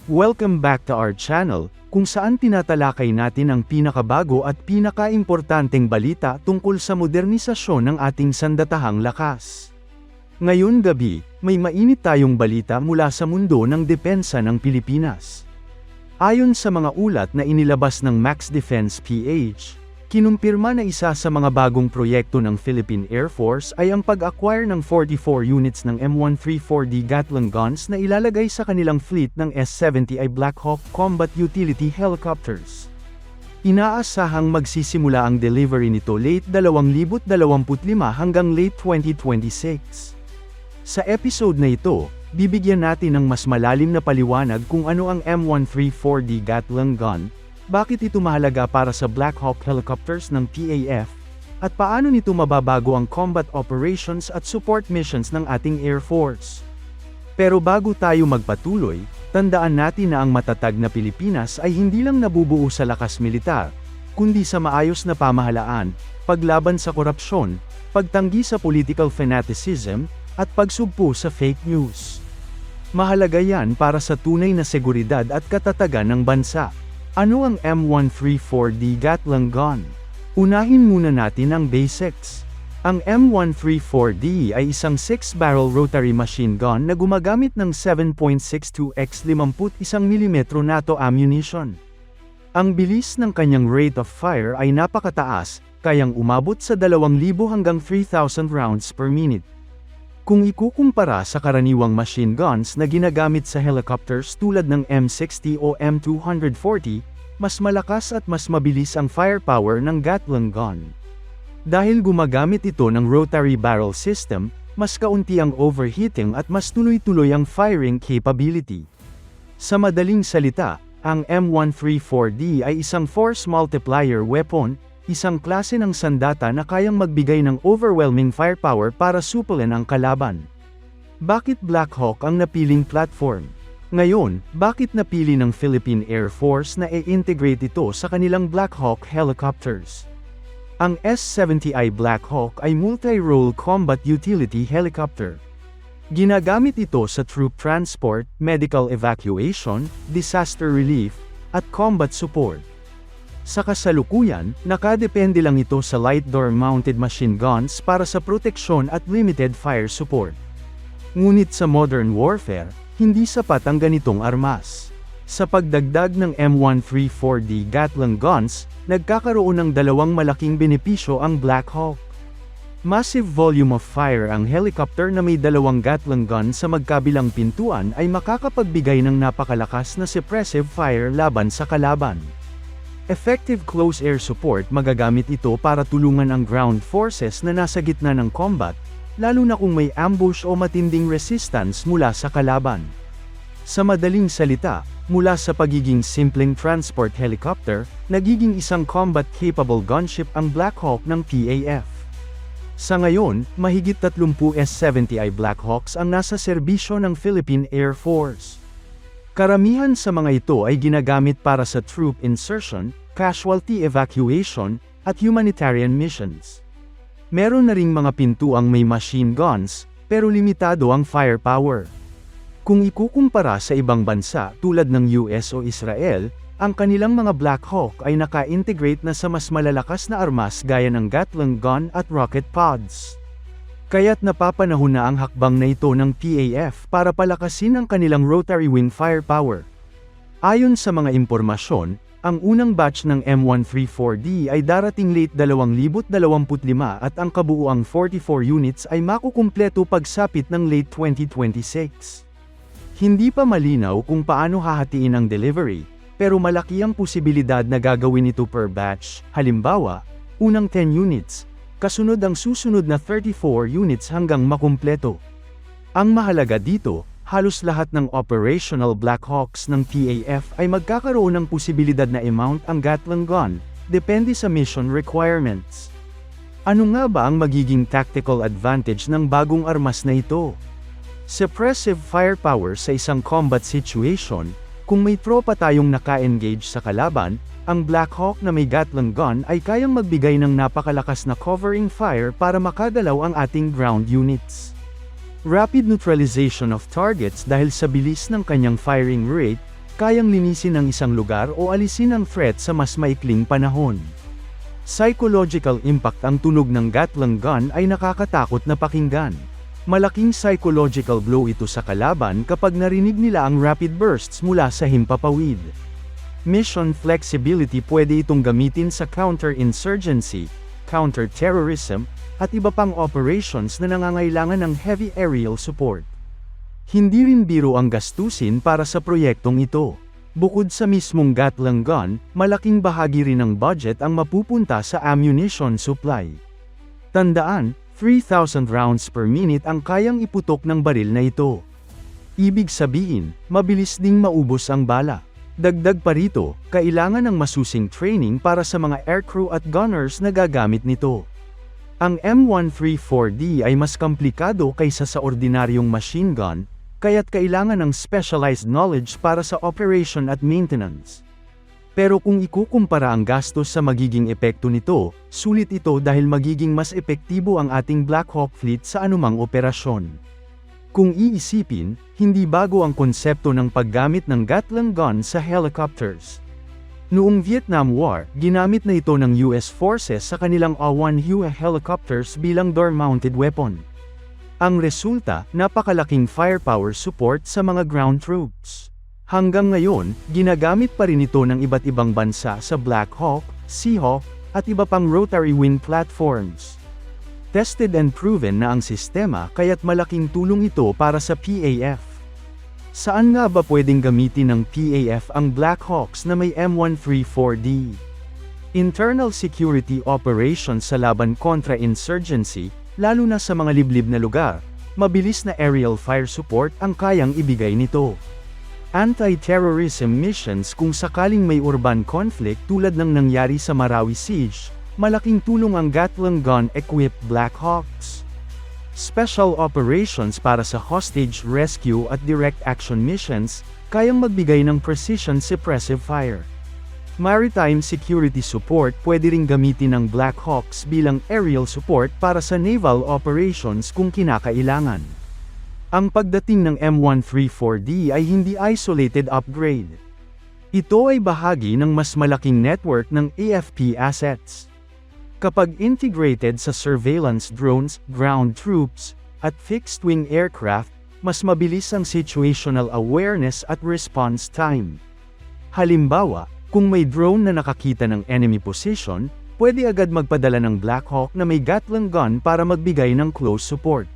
Welcome back to our channel, kung saan tinatalakay natin ang pinakabago at pinakaimportanteng balita tungkol sa modernisasyon ng ating sandatahang lakas. Ngayon gabi, may mainit tayong balita mula sa mundo ng depensa ng Pilipinas. Ayon sa mga ulat na inilabas ng Max Defense PH, kinumpirma na isa sa mga bagong proyekto ng Philippine Air Force ay ang pag-acquire ng 44 units ng M134D Gatling guns na ilalagay sa kanilang fleet ng S-70I Black Hawk Combat Utility Helicopters. Inaasahang magsisimula ang delivery nito late 2025 hanggang late 2026. Sa episode na ito, bibigyan natin ng mas malalim na paliwanag kung ano ang M134D Gatling gun, bakit ito mahalaga para sa Black Hawk helicopters ng PAF, at paano nito mababago ang combat operations at support missions ng ating Air Force. Pero bago tayo magpatuloy, tandaan natin na ang matatag na Pilipinas ay hindi lang nabubuo sa lakas militar, kundi sa maayos na pamahalaan, paglaban sa korupsyon, pagtanggi sa political fanaticism, at pagsugpo sa fake news. Mahalaga yan para sa tunay na seguridad at katatagan ng bansa. Ano ang M134D Gatling gun? Unahin muna natin ang basics. Ang M134D ay isang 6-barrel rotary machine gun na gumagamit ng 7.62x 51mm NATO ammunition. Ang bilis ng kanyang rate of fire ay napakataas, kayang umabot sa 2,000 hanggang 3,000 rounds per minute. Kung ikukumpara sa karaniwang machine guns na ginagamit sa helicopters tulad ng M60 o M240, mas malakas at mas mabilis ang firepower ng Gatling gun. Dahil gumagamit ito ng rotary barrel system, mas kaunti ang overheating at mas tuloy-tuloy ang firing capability. Sa madaling salita, ang M134D ay isang force multiplier weapon, isang klase ng sandata na kayang magbigay ng overwhelming firepower para supulin ang kalaban. Bakit Black Hawk ang napiling platform? Ngayon, bakit napili ng Philippine Air Force na i-integrate ito sa kanilang Black Hawk helicopters? Ang S-70I Black Hawk ay multi-role combat utility helicopter. Ginagamit ito sa troop transport, medical evacuation, disaster relief, at combat support. Sa kasalukuyan, nakadepende lang ito sa light door-mounted machine guns para sa proteksyon at limited fire support. Ngunit sa modern warfare, hindi sapat ang ganitong armas. Sa pagdagdag ng M134D Gatling guns, nagkakaroon ng dalawang malaking benepisyo ang Black Hawk. Massive volume of fire ang helicopter na may dalawang Gatling gun sa magkabilang pintuan ay makakapagbigay ng napakalakas na suppressive fire laban sa kalaban. Effective close air support magagamit ito para tulungan ang ground forces na nasa gitna ng combat, lalo na kung may ambush o matinding resistance mula sa kalaban. Sa madaling salita, mula sa pagiging simpleng transport helicopter, nagiging isang combat-capable gunship ang Black Hawk ng PAF. Sa ngayon, mahigit 30 S-70I Black Hawks ang nasa serbisyo ng Philippine Air Force. Karamihan sa mga ito ay ginagamit para sa troop insertion, casualty evacuation, at humanitarian missions. Meron na ring mga pintuang may machine guns, pero limitado ang firepower. Kung ikukumpara sa ibang bansa tulad ng US o Israel, ang kanilang mga Black Hawk ay naka-integrate na sa mas malalakas na armas gaya ng Gatling gun at rocket pods. Kaya't napapanahon na ang hakbang na ito ng PAF para palakasin ang kanilang rotary wing firepower. Ayon sa mga impormasyon, ang unang batch ng M134D ay darating late 2025 at ang kabuuang 44 units ay makukumpleto pagsapit ng late 2026. Hindi pa malinaw kung paano hahatiin ang delivery, pero malaki ang posibilidad na gagawin ito per batch, halimbawa, unang 10 units, kasunod ang susunod na 34 units hanggang makumpleto. Ang mahalaga dito, halos lahat ng operational Black Hawks ng PAF ay magkakaroon ng posibilidad na i-mount ang Gatling gun, depende sa mission requirements. Ano nga ba ang magiging tactical advantage ng bagong armas na ito? Suppressive firepower sa isang combat situation. Kung may tropa tayong naka-engage sa kalaban, ang Black Hawk na may Gatling gun ay kayang magbigay ng napakalakas na covering fire para makagalaw ang ating ground units. Rapid neutralization of targets dahil sa bilis ng kanyang firing rate, kayang linisin ang isang lugar o alisin ang threat sa mas maikling panahon. Psychological impact. Ang tunog ng Gatling gun ay nakakatakot na pakinggan. Malaking psychological blow ito sa kalaban kapag narinig nila ang rapid bursts mula sa himpapawid. Mission flexibility. Pwede itong gamitin sa counter-insurgency, counter-terrorism, at iba pang operations na nangangailangan ng heavy aerial support. Hindi rin biro ang gastusin para sa proyektong ito. Bukod sa mismong Gatling gun, malaking bahagi rin ng budget ang mapupunta sa ammunition supply. Tandaan, 3,000 rounds per minute ang kayang iputok ng baril na ito. Ibig sabihin, mabilis ding maubos ang bala. Dagdag pa rito, kailangan ng masusing training para sa mga aircrew at gunners na gagamit nito. Ang M134D ay mas komplikado kaysa sa ordinaryong machine gun, kaya't kailangan ng specialized knowledge para sa operation at maintenance. Pero kung ikukumpara ang gastos sa magiging epekto nito, sulit ito dahil magiging mas epektibo ang ating Black Hawk fleet sa anumang operasyon. Kung iisipin, hindi bago ang konsepto ng paggamit ng Gatling gun sa helicopters. Noong Vietnam War, ginamit na ito ng US forces sa kanilang A-1 helicopters bilang door-mounted weapon. Ang resulta, napakalaking firepower support sa mga ground troops. Hanggang ngayon, ginagamit pa rin ito ng iba't ibang bansa sa Black Hawk, Seahawk, at iba pang rotary wing platforms. Tested and proven na ang sistema kaya't malaking tulong ito para sa PAF. Saan nga ba pwedeng gamitin ng PAF ang Black Hawks na may M134D? Internal security operations sa laban kontra insurgency, lalo na sa mga liblib na lugar, mabilis na aerial fire support ang kayang ibigay nito. Anti-terrorism missions kung sakaling may urban conflict tulad ng nangyari sa Marawi Siege, malaking tulong ang Gatling gun-equipped Black Hawks. Special operations para sa hostage rescue at direct action missions, kayang magbigay ng precision suppressive fire. Maritime security support. Pwede ring gamitin ng Black Hawks bilang aerial support para sa naval operations kung kinakailangan. Ang pagdating ng M134D ay hindi isolated upgrade. Ito ay bahagi ng mas malaking network ng AFP assets. Kapag integrated sa surveillance drones, ground troops, at fixed-wing aircraft, mas mabilis ang situational awareness at response time. Halimbawa, kung may drone na nakakita ng enemy position, pwede agad magpadala ng Black Hawk na may Gatling gun para magbigay ng close support.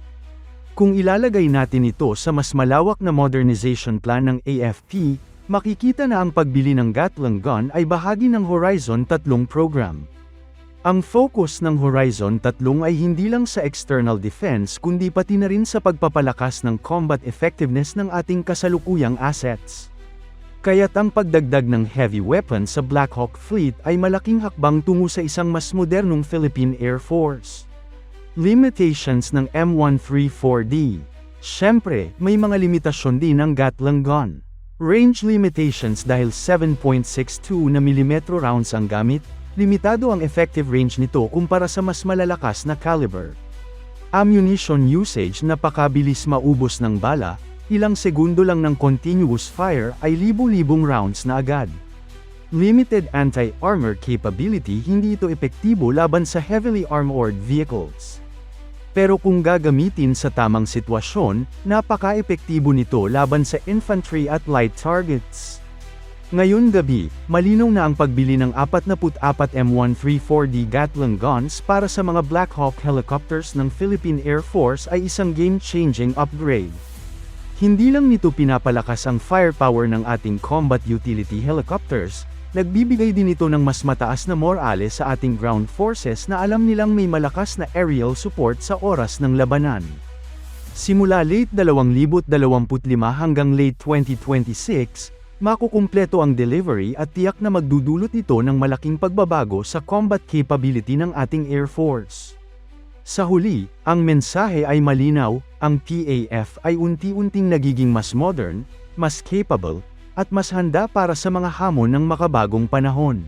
Kung ilalagay natin ito sa mas malawak na modernization plan ng AFP, makikita na ang pagbili ng Gatling gun ay bahagi ng Horizon 3 program. Ang focus ng Horizon 3 ay hindi lang sa external defense kundi pati na rin sa pagpapalakas ng combat effectiveness ng ating kasalukuyang assets. Kaya't ang pagdagdag ng heavy weapons sa Black Hawk fleet ay malaking hakbang tungo sa isang mas modernong Philippine Air Force. Limitations ng M134D. Siyempre, may mga limitasyon din ang Gatling gun. Range limitations dahil 7.62 mm rounds ang gamit, limitado ang effective range nito kumpara sa mas malalakas na caliber. Ammunition usage. Napakabilis maubos ng bala, ilang segundo lang ng continuous fire ay libo-libong rounds na agad. Limited anti-armor capability. Hindi ito epektibo laban sa heavily armored vehicles. Pero kung gagamitin sa tamang sitwasyon, napaka-epektibo nito laban sa infantry at light targets. Ngayon gabi, malinaw na ang pagbili ng 44 M134D Gatling guns para sa mga Black Hawk helicopters ng Philippine Air Force ay isang game-changing upgrade. Hindi lang nito pinapalakas ang firepower ng ating combat utility helicopters, nagbibigay din ito ng mas mataas na morale sa ating ground forces na alam nilang may malakas na aerial support sa oras ng labanan. Simula late 2025 hanggang late 2026, makukumpleto ang delivery at tiyak na magdudulot ito ng malaking pagbabago sa combat capability ng ating Air Force. Sa huli, ang mensahe ay malinaw, ang PAF ay unti-unting nagiging mas modern, mas capable, at mas handa para sa mga hamon ng makabagong panahon.